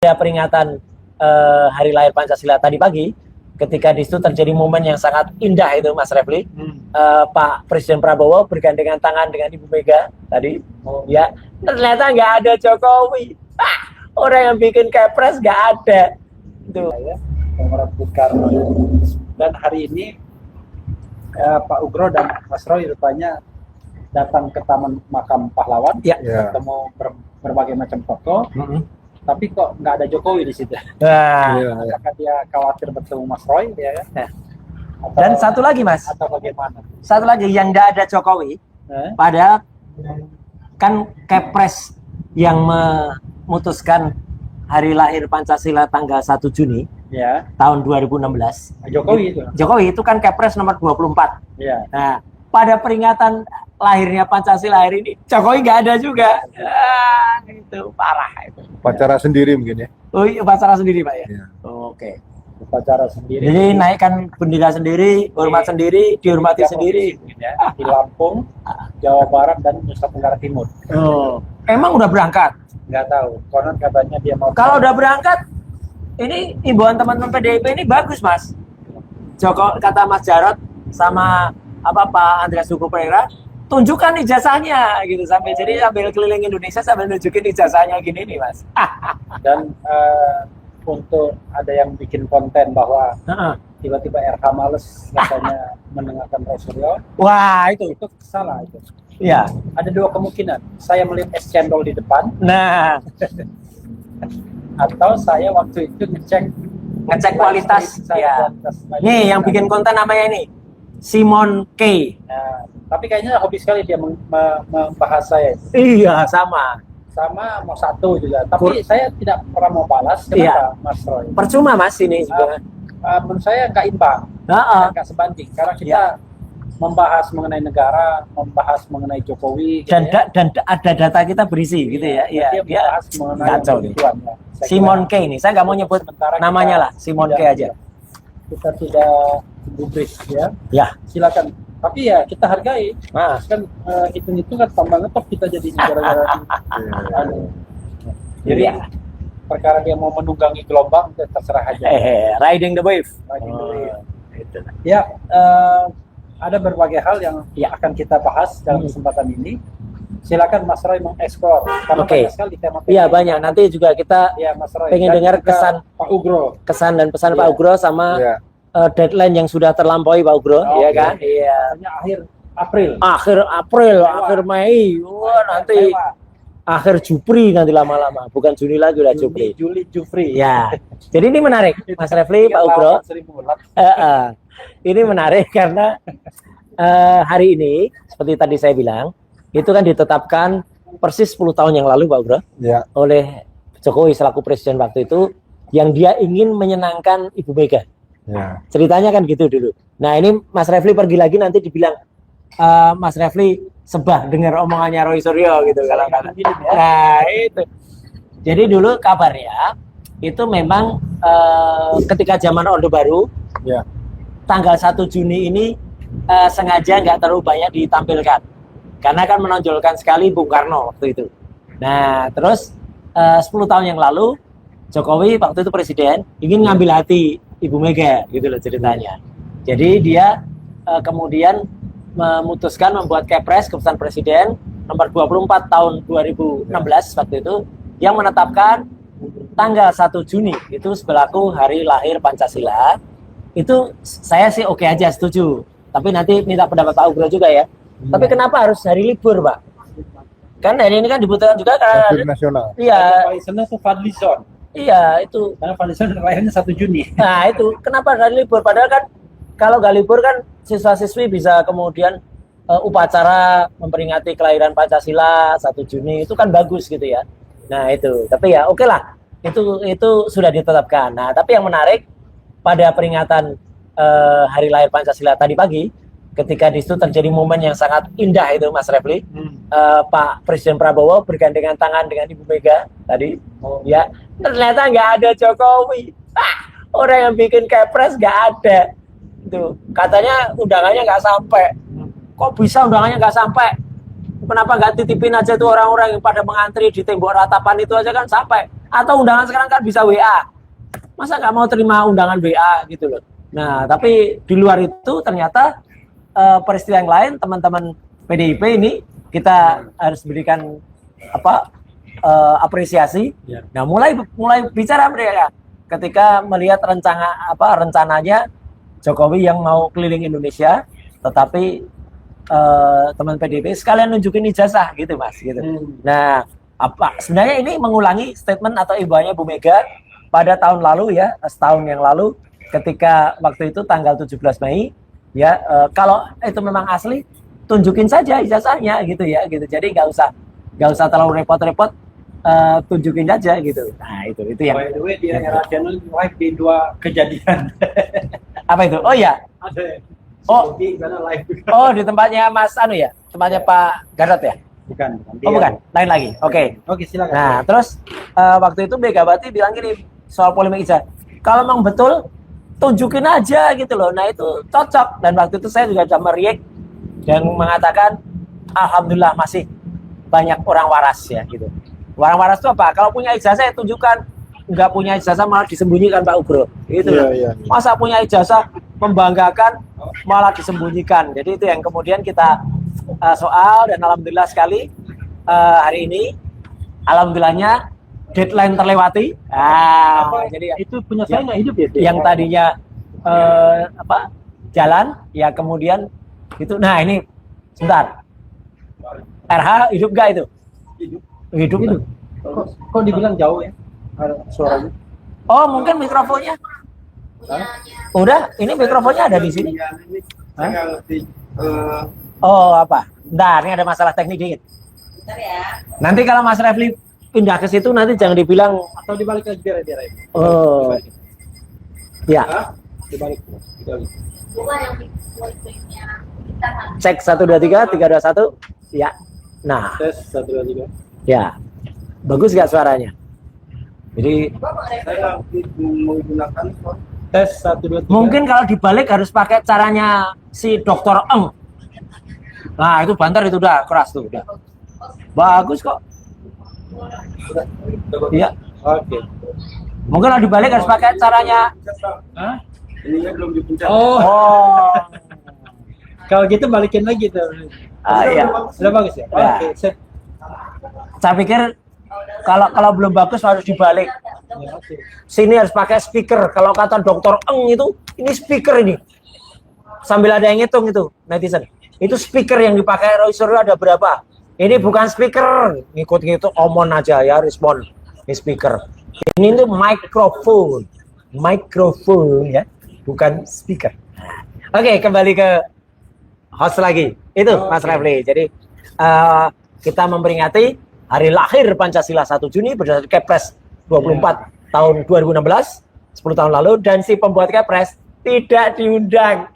Pada peringatan Hari Lahir Pancasila tadi pagi, ketika di situ terjadi momen yang sangat indah itu, Mas Refli, Pak Presiden Prabowo bergandengan tangan dengan Ibu Mega tadi, ya ternyata nggak ada Jokowi. Orang yang bikin kepres nggak ada. Itu. Kongres Bung Karno. Dan hari ini Pak Ugro dan Mas Roy rupanya datang ke Taman Makam Pahlawan, ketemu berbagai macam tokoh. Tapi kok nggak ada Jokowi di situ. Apakah dia khawatir bertemu Mas Roy, ya? Atau, dan satu lagi, Mas. Atau bagaimana? Satu lagi yang nggak ada Jokowi, padahal kan Kepres yang memutuskan Hari Lahir Pancasila tanggal 1 Juni tahun 2016. Jokowi itu kan Kepres nomor 24. Nah, pada peringatan lahirnya Pancasila hari ini, Jokowi nggak ada juga. Itu parah itu. Upacara sendiri mungkin ya? Oh iya, upacara sendiri, Pak ya? Oke. Upacara sendiri. Jadi naikkan bendera sendiri, hormat sendiri, dihormati sendiri. Di Lampung, Jawa Barat, dan Nusa Tenggara Timur. Emang udah berangkat? Nggak tahu. Konon katanya dia mau. Kalau udah berangkat, ini imbauan teman-teman PDIP ini bagus, Mas. Kata Mas Jarod sama Pak Andreas Hugo Pereira, tunjukkan ijazahnya gitu, jadi sambil keliling Indonesia sambil nunjukin ijazahnya gini nih, Mas. Dan untuk ada yang bikin konten bahwa tiba-tiba RH males katanya mendengarkan Rosuryo. Wah, itu salah itu. Iya. Ada dua kemungkinan. Saya melihat es cendol di depan. Nah. Atau saya waktu itu ngecek kualitas. Ya. Nih yang bikin konten namanya ini Simon K. Nah, tapi kayaknya hobi sekali dia membahas saya. Iya, sama mau satu juga. Tapi saya tidak pernah mau balas. Kenapa, Mas Roy? Percuma, Mas, ini juga. Menurut saya nggak imbang, nggak sebanding. Karena kita membahas mengenai negara, membahas mengenai Jokowi, dan ada data kita berisi, gitu ya. Dia membahas mengenai kacau nih. Simon K. ini, saya nggak mau nyebut namanya lah, Simon K. aja. Kita sudah gubris ya. Silakan. Tapi ya kita hargai. Kan hitung-hitung kan tambah ngetop kita jadi negara-negara. Jadi perkara dia mau menunggangi gelombang, terserah aja. Riding the wave. Ya, ada berbagai hal yang akan kita bahas dalam kesempatan ini. Silakan Mas Roy mengeksplor. Oke. Iya, banyak. Nanti juga kita pengen dengar kesan Pak Ugro. Kesan dan pesan Pak Ugro sama deadline yang sudah terlampaui, Pak Ugro, kan? Iya. Akhir April, akhir Mei. Wah, nanti akhir Jupri nanti lama-lama. Bukan Juni lagi, udah Juli. Jupri. Ya. Jadi ini menarik, Mas Refli, Pak Ugro. Ini menarik karena hari ini seperti tadi saya bilang, itu kan ditetapkan persis 10 tahun yang lalu, Pak Ugro, oleh Jokowi selaku presiden waktu itu, yang dia ingin menyenangkan Ibu Mega. Ceritanya kan gitu dulu. Nah, ini Mas Refli pergi lagi nanti dibilang Mas Refli sebah dengar omongannya Roy Suryo gitu kalau kata. Nah, itu. Jadi dulu kabarnya itu memang ketika zaman Orde Baru, tanggal 1 Juni ini sengaja nggak terlalu banyak ditampilkan. Karena kan menonjolkan sekali Bung Karno waktu itu. Nah, terus 10 tahun yang lalu Jokowi waktu itu presiden ingin ngambil hati Ibu Mega gitu loh ceritanya. Jadi dia kemudian memutuskan membuat Kepres, keputusan presiden nomor 24 tahun 2016 waktu itu, yang menetapkan tanggal 1 Juni itu sebelaku Hari Lahir Pancasila. Itu saya sih oke aja, setuju. Tapi nanti minta pendapat Pak Ugro juga ya. Tapi kenapa harus hari libur, Pak? Kan hari ini kan dibutuhkan juga karena hari nasional. Iya. Paling itu Fadlizon. Iya, itu. Karena Fadlizon lahirnya 1 Juni. Nah, itu. Kenapa hari libur? Padahal kan kalau nggak libur kan siswa-siswi bisa kemudian upacara memperingati kelahiran Pancasila 1 Juni. Itu kan bagus gitu ya. Nah, itu. Tapi ya oke lah. Itu sudah ditetapkan. Nah, tapi yang menarik pada peringatan Hari Lahir Pancasila tadi pagi, ketika di situ terjadi momen yang sangat indah itu, Mas Refli, Pak Presiden Prabowo bergandengan tangan dengan Ibu Mega tadi, ya ternyata nggak ada Jokowi. Orang yang bikin kepres nggak ada. Itu katanya undangannya nggak sampai. Kok bisa undangannya nggak sampai? Kenapa nggak titipin aja tuh orang-orang yang pada mengantri di tembok ratapan itu aja kan sampai. Atau undangan sekarang kan bisa WA. Masa nggak mau terima undangan WA gitu loh. Nah, tapi di luar itu ternyata peristiwa yang lain, teman-teman PDIP ini kita harus berikan apresiasi. Nah, mulai bicara mereka ketika melihat rencananya Jokowi yang mau keliling Indonesia, tetapi teman PDIP sekalian nunjukin ijazah gitu Mas gitu. Nah, sebenarnya ini mengulangi statement atau imbauannya Bu Mega pada tahun lalu ya, setahun yang lalu ketika waktu itu tanggal 17 Mei ya, kalau itu memang asli tunjukin saja ijazahnya gitu ya gitu. Jadi nggak usah terlalu repot-repot, tunjukin aja gitu. Nah, itu yang. By the way, di era channel live di 2 kejadian. Apa itu? Oh ya. Ada. Oh, di sana live juga. Oh, di tempatnya Mas Anu ya? Tempatnya Pak Gatot ya? Bukan. Oh, bukan. Lain lagi. Oke. Oke, silakan. Nah, terus waktu itu Megawati bilang gini soal polemik ijazah. Kalau memang betul tunjukin aja gitu loh. Nah, itu cocok. Dan waktu itu saya juga sudah meriak dan mengatakan alhamdulillah masih banyak orang waras ya gitu. Orang waras itu apa? Kalau punya ijazah ya tunjukkan. Nggak punya ijazah malah disembunyikan Pak Ugro. Gitu. Masa punya ijazah membanggakan malah disembunyikan. Jadi itu yang kemudian kita soal, dan alhamdulillah sekali hari ini alhamdulillahnya deadline terlewati. Jadi itu punya saya nggak hidup ya? Yang tadinya jalan ya kemudian itu. Nah, ini sebentar. RH hidup nggak itu? Hidup. Kok dibilang jauh ya suaranya? Oh, mungkin mikrofonnya. Udah, ini mikrofonnya ada di sini. Oh, apa? Bentar, ini ada masalah teknik dikit. Bentar ya. Nanti kalau Mas Refli pindah ke situ nanti jangan dibilang Atau dibalik lagi biar. oh. Ya. Dibalik. Bukan yang punya kita kan. Cek 1 2 3 3 2 1. Ya. Nah, Tes 1 2 3. ya. Bagus nggak suaranya? Jadi Saya menggunakan tes 1 2 3. mungkin kalau dibalik harus pakai caranya si Dokter Eng. Nah, itu banter itu udah keras tuh, udah. Bagus kok. Iya. Oke. Mungkin kalau dibalik harus pakai caranya. Hah? Ininya belum dipencet. Oh. Kalau gitu balikin lagi tuh. Iya. Sudah bagus ya? Ya. Oke, sip. Saya pikir kalau belum bagus harus dibalik. Ya, oke. Sini harus pakai speaker. Kalau kata Dokter Eng itu, ini speaker ini. Sambil ada yang ngitung itu, netizen. Itu speaker yang dipakai Roy Suryo ada berapa? Ini bukan speaker. Ngikut-ngikut omon aja ya, respon. Ini speaker. Ini tuh microphone. Microphone ya, bukan speaker. Oke, kembali ke host lagi. Itu Mas Refli. Jadi kita memperingati hari lahir Pancasila 1 Juni berdasarkan Kepres 24 tahun 2016, 10 tahun lalu, dan si pembuat Kepres tidak diundang.